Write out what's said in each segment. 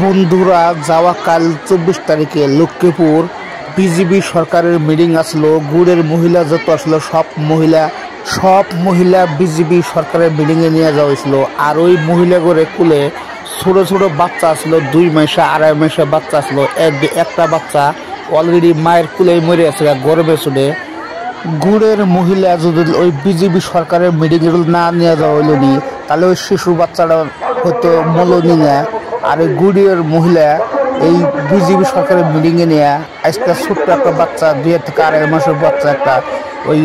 বন্ধুরা, যাওয়া কাল 24 তারিখে লক্ষ্মীপুর বিজেপি সরকারের মিটিং আসলো। গুড়ের মহিলা যত আসলো সব মহিলা বিজেপি সরকারের মিটিংয়ে নিয়ে যাওয়া হয়েছিল। আর ওই মহিলা করে কুলে ছোট ছোট বাচ্চা আসলো, 2 মাসে 2.5 মাসে বাচ্চা আসলো। একটা বাচ্চা অলরেডি মায়ের কুলে মরে আছে গর্ভে চলে। গুড়ের মহিলা যদি ওই বিজেপি সরকারের মিটিং না নিয়ে যাওয়া হইল নি, তাহলে ওই শিশু বাচ্চাটা হয়তো মলনি না। আর ওই গুড়ের মহিলা এই বিজেপি সরকারের মিটিংয়ে নিয়ে আজকে ছোট্ট একটা বাচ্চা 2 থেকে 2.5 মাসের বাচ্চা একটা ওই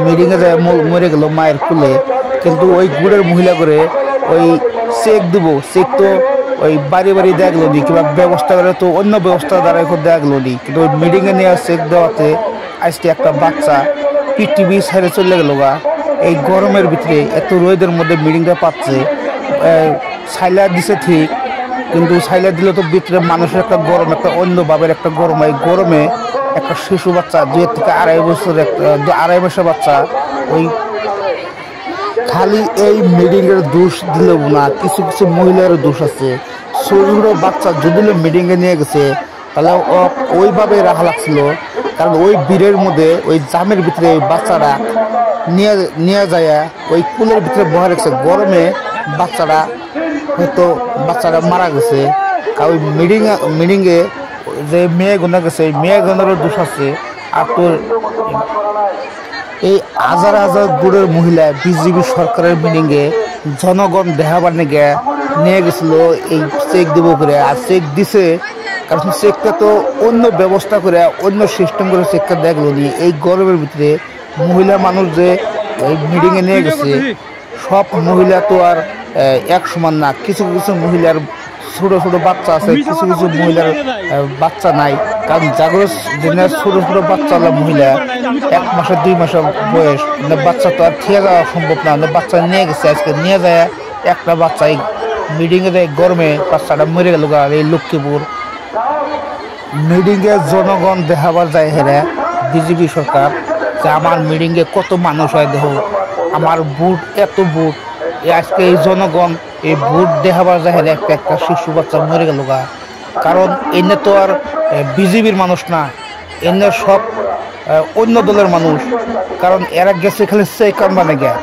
মিটিংয়ে যায় মরে গেল মায়ের কুলে। কিন্তু ওই গুড়ের মহিলা করে ওই চেক দিব, চেক তো ওই বাড়ি বাড়ি দেখলো নি, কিংবা ব্যবস্থা করে তো অন্য ব্যবস্থা দ্বারা এখন দেখলো নি। কিন্তু ওই মিটিংয়ে নিয়ে চেক দেওয়াতে আজকে একটা বাচ্চা পৃথিবী ছেড়ে চলে গেল গা। এই গরমের ভিতরে এত রোদের মধ্যে মিটিংটা পাচ্ছে। সাইলা দিছে ঠিক, কিন্তু সাইলা দিলে তো ভিতরে মানুষের একটা গরম, একটা অন্য ভাবের একটা গরম। এই গরমে একটা শিশু বাচ্চা 2 থেকে 2.5 বছর, একটা 2.5 মাসের বাচ্চা ওই খালি এই মিটিংয়ের দোষ দিলেও না, কিছু কিছু মহিলার দোষ আছে। ছোট ছোট বাচ্চা যদি মিটিংয়ে নিয়ে গেছে তাহলে ওইভাবে রাখা লাগছিল। কারণ ওই ভিড়ের মধ্যে ওই জামের ভিতরে ওই বাচ্চারা নিয়ে যায় ওই কুলের ভিতরে বসে রাখছে। গরমে বাচ্চারা মারা গেছে। কারণ ওই মিটিংয়ে যে মেয়ে গোনা গেছে, ওই মেয়ে গোনারও দোষ আছে। আর তোর এই হাজার হাজার গুড়ের মহিলা বিজেপি সরকারের মিটিংয়ে জনগণ দেখাবার নিয়ে গেছিল এই চেক দিব করে। আর চেক দিছে, কারণ চেকটা তো অন্য ব্যবস্থা করে অন্য সিস্টেম করে চেকটা দেখলো নি। এই গরমের ভিতরে মহিলা মানুষ যে এই মিটিংয়ে নিয়ে গেছে, সব মহিলা তো আর এক সমান না। কিছু কিছু মহিলার ছোট ছোট বাচ্চা আছে, কিছু কিছু মহিলার বাচ্চা নাই। কারণ জাগরণ দিনের ছোট ছোট বাচ্চা হলো মহিলা 1 মাসের 2 মাসের বয়স, বাচ্চা তো আর খেয়ে যাওয়া সম্ভব না। বাচ্চা নিয়ে গেছে, আজকে নিয়ে যায় একটা বাচ্চা এই মিটিংয়ে যায় গরমে বাচ্চাটা মরে গেল। এই লক্ষ্মীপুর মিটিংয়ে জনগণ দেখাবার যায় হেরে বিজেপি সরকার যে আমার মিটিংয়ে কত মানুষ হয়, দেখো আমার ভোট এত ভোট। আজকে এই জনগণ এই ভোট দেখাবার যায় হেরে একটা শিশু বাচ্চা মরে গেল গা। কারণ এনে তো আর বিজেপির মানুষ না, এনে সব অন্য দলের মানুষ। কারণ এরা গেছে খালি সেই কারণে গে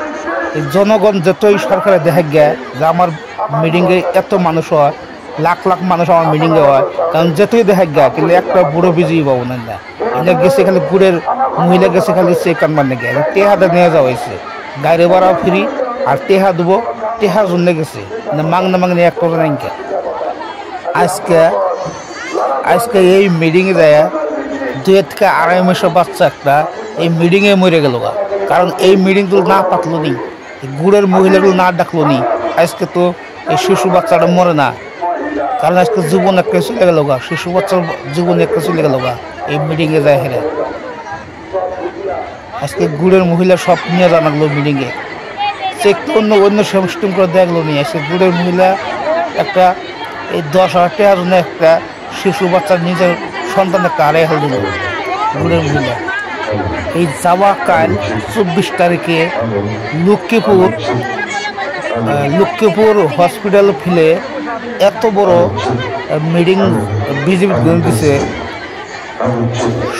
জনগণ যতই সরকারে দেখা গে যে আমার মিটিংয়ে এত মানুষ হয়, লাখ লাখ মানুষ আমার মিটিংয়ে হয়। কারণ যেতেই দেখা গে, কিন্তু একটা বুড়ো বিজেপি পাবো না। এনে গেছে খালি গুড়ের মহিলা গেছে খালি সেই কারণে গে টেহাটা নিয়ে যাওয়া হয়েছে। গাড়ি ভাড়াও ফ্রি, আর টেহা দেবো, টেহার জন্য গেছে মাংনে এক টাকা নাই। আজকে এই মিটিংয়ে যায় 2 থেকে 2.5 মাসের বাচ্চা একটা এই মিটিংয়ে মরে গেল গা। কারণ এই মিটিংগুলো না পাতলো নি, গুড়ের মহিলাগুলো না ডাকলো নি। আজকে তো এই শিশু বাচ্চাটা মরে না, কারণ আজকে জীবন একটা চলে গেল গা, শিশু বাচ্চার জীবন একটা চলে গেল গা এই মিটিংয়ে যায় হেরে। আজকে গুড়ের মহিলা সব নিয়ে জানাগলো মিটিংয়ে, চেক তো অন্য সিস্টেম করে দেখলো নি। আজকে গুড়ের মহিলা একটা এই 10,000 টাকার জন্য একটা শিশু বাচ্চার নিজের সন্তান একটা আড়াই হাল দিল গুড়ের মহিলা। এই যাওয়া কাল 24 তারিখে লক্ষ্মীপুর হসপিটাল ফিলে এত বড় মিটিং বিজেপি দিছে।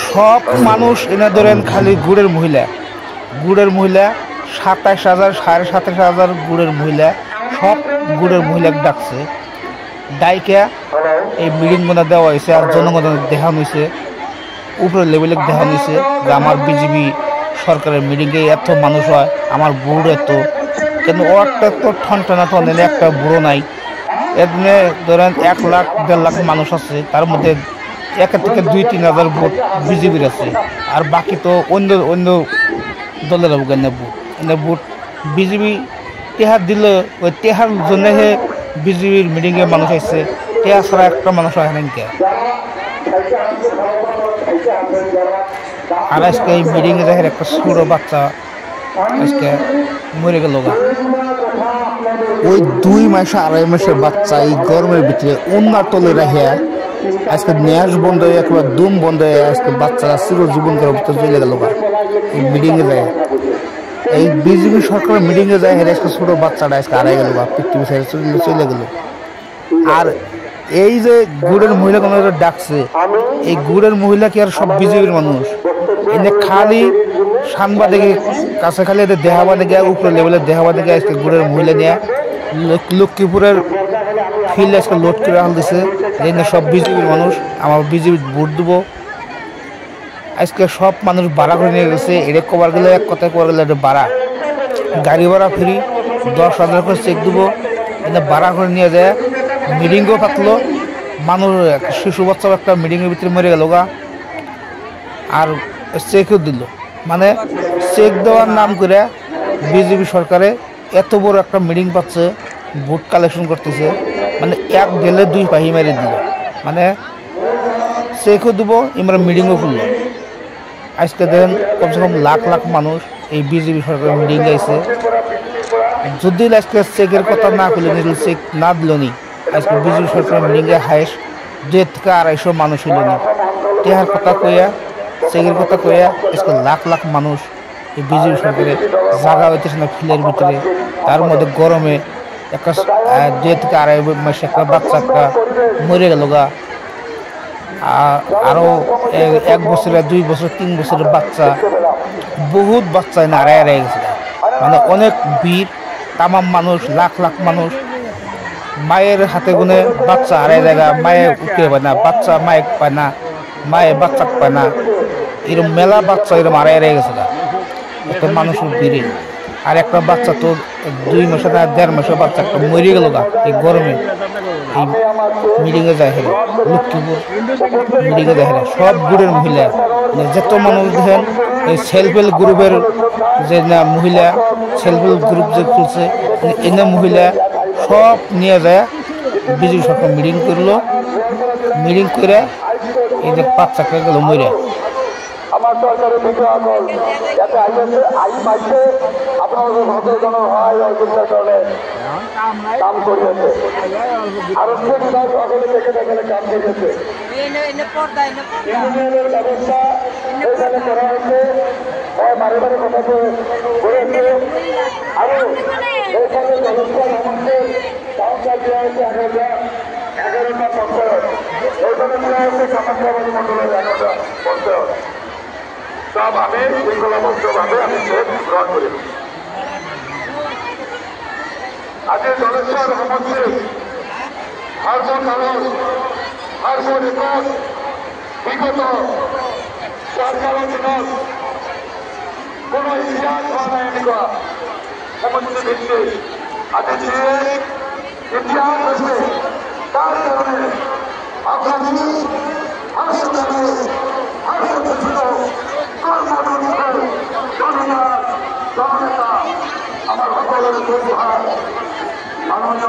সব মানুষ এনে ধরেন খালি গুড়ের মহিলা 27,000 27,500 গুড়ের মহিলা, সব গুড়ের মহিলাকে ডাকছে। ডাইকা এই মিটিং গুলো দেওয়া হয়েছে। আর জনগণের দেখানো হয়েছে, উপরের লেভেলে দেখানো হয়েছে যে আমার বিজেপি সরকারের মিটিংয়ে এত মানুষ হয়, আমার বুড়ো এত। কিন্তু একটা তো ঠনঠনা একটা বুড়ো নাই। এদিনে ধরেন 1 লাখ 1.5 লাখ মানুষ আছে, তার মধ্যে 1 থেকে 2-3 হাজার ভোট বিজেপির আছে। আর বাকি তো অন্য দলের ভোট বিজেপি টেহার দিল। ওই টেহার জন্য বিজেপির মিটিংয়ে মানুষ আসছে, টেহা ছাড়া একটা মানুষ হয় না। আর আজকে এই মিটিংয়ে দেখেন একটা ছোট বাচ্চা আজকে মরে গেল গা। ওই 2 মাসে 2.5 মাসের বাচ্চা এই গরমের ভিতরে অন্যার তলে রাখিয়া আজকে ন্যাস বন্ধ হয়ে একবার দুম বন্ধ হয়ে আজকে বাচ্চারা চিরজীবন করার ভিতরে চলে গেল গা এই মিটিংয়ে যায়। এই বিজেপি সরকারের মিটিংয়ে যায় হেরে আজকে ছোট বাচ্চাটা আজকে হারাই গেল বা পৃথিবী ছেড়ে চলে গেল। আর এই যে গুড়ের মহিলা কোনো ডাকছে, এই গুড়ের মহিলা কি আর সব বিজেপির মানুষ? এনে খালি সাংবাদিকের কাছে খালি এদের দেহাবাদে গিয়ে উপরে লেভেলের দেহাবাদে গিয়ে আজকে গুড়ের মহিলা নিয়ে লক্ষ্মীপুরের ফিল্ড আজকে লোড করে রাখা দিছে। এনে সব বিজেপির মানুষ, আমার বিজেপি ভোট দেবো। আজকে সব মানুষ ভাড়া করে নিয়ে গেছে। এটা কবার গেলে এক কথায় কবার গেলে এটা ভাড়া, গাড়ি ভাড়া ফ্রি, 10,000 করে চেক দেবো। এনে ভাড়া করে নিয়ে যায়। মিটিংও পাতলো, মানুষ শিশু বাচ্চা একটা মিটিংয়ের ভিতরে মরে গেল গা, আর চেকও দিল। মানে চেক দেওয়ার নাম করে বিজেপি সরকারে এত বড় একটা মিটিং পাচ্ছে, ভোট কালেকশন করতেছে। মানে এক গেলে 2 পাহি মেরে দিল, মানে চেকও দেবো, এবার মিটিংও করলো। আজকে দেখেন কমসে কম লাখ লাখ মানুষ এই বিজেপি সরকারের মিটিং গাইছে। যদি আজকে চেকের কথা না করলে, চেক না দিল নি, আজকে বিজেপি সরকারের মিটিংয়ে হাইস্ট 2 থেকে 250 মানুষ হইল না। টেহার কথা কইয়া, চেকের কথা কইয়া আজকে লাখ লাখ মানুষ এই বিজেপি সরকারে জাগা হইতেছে না ফিলের ভিতরে। তার মধ্যে গরমে একটা 2 থেকে 2.5 মাস একটা বাচ্চা একটা মরে গেল গা। আরও 1 বছর 2 বছর 3 বছরের বাচ্চা, বহুত বাচ্চা এনে আড়াই গেছে। মানে অনেক ভিড়, তামাম মানুষ, লাখ লাখ মানুষ। মায়ের হাতে গুনে বাচ্চা হারাই জায়গা, মায়ে উঠতে পায় না, বাচ্চা মায়ে পায় না, মায়ে বাচ্চা পায় না। এরকম মেলা বাচ্চা এরকম আড়াই গেছে গা একটা মানুষের ভিড়ে। আর একটা বাচ্চা তো 2 মাসে না 1.5 মাসের বাচ্চা একটা মরে গেল গা এই গরমে। এই মিটিংয়ে যায় হেরে, লক্ষ্মীপুর মিটিংয়ে যায় হেরে সব গুড়ের মহিলা, যত মানুষ দেখেন এই সেলফ হেল্প গ্রুপের যে না মহিলা সেলফ হেল্প গ্রুপ যে খুলছে, এনে মহিলা সব নিয়ে যায় বিজেপি সরকার মিটিং করলো। মিটিং করে এই যে বাচ্চাকে গেল মরে। আমার সরকারের ভিতরে আগল যাতে আই পাইছে আপনার ভদ্রজন হয় অযোগ্যতার কারণে কাম করিয়েছে, আরো সকলে দেখে দেখে কাম করিয়েছে। ইউনিয়নের ব্যবস্থা এখানে করা হয়েছে, বারে বারে কথা বলেছে। আরো এখানে ব্যবস্থা আমাকে কাউন্টার দেওয়া হয়েছে 11টা পঞ্চায়েত, এখানে দেওয়া হয়েছে সমাজসেবী মন্ডলের 11টা পঞ্চায়েত। সব আমি শৃঙ্খলাবদ্ধভাবে আমি গ্রহণ করি। আজকে জলেশ্বর সমষ্টি হারপুর মানুষ হারপুর রেকর্ড বিগত সরকারের দিনত কোন ইতিহাস হওয়া নাই এনেকুৱা সমষ্টি ভিত্তিক আজি যে ইতিহাস হৈছে, তাৰ কাৰণে আগামী আমার সকলের মাননীয়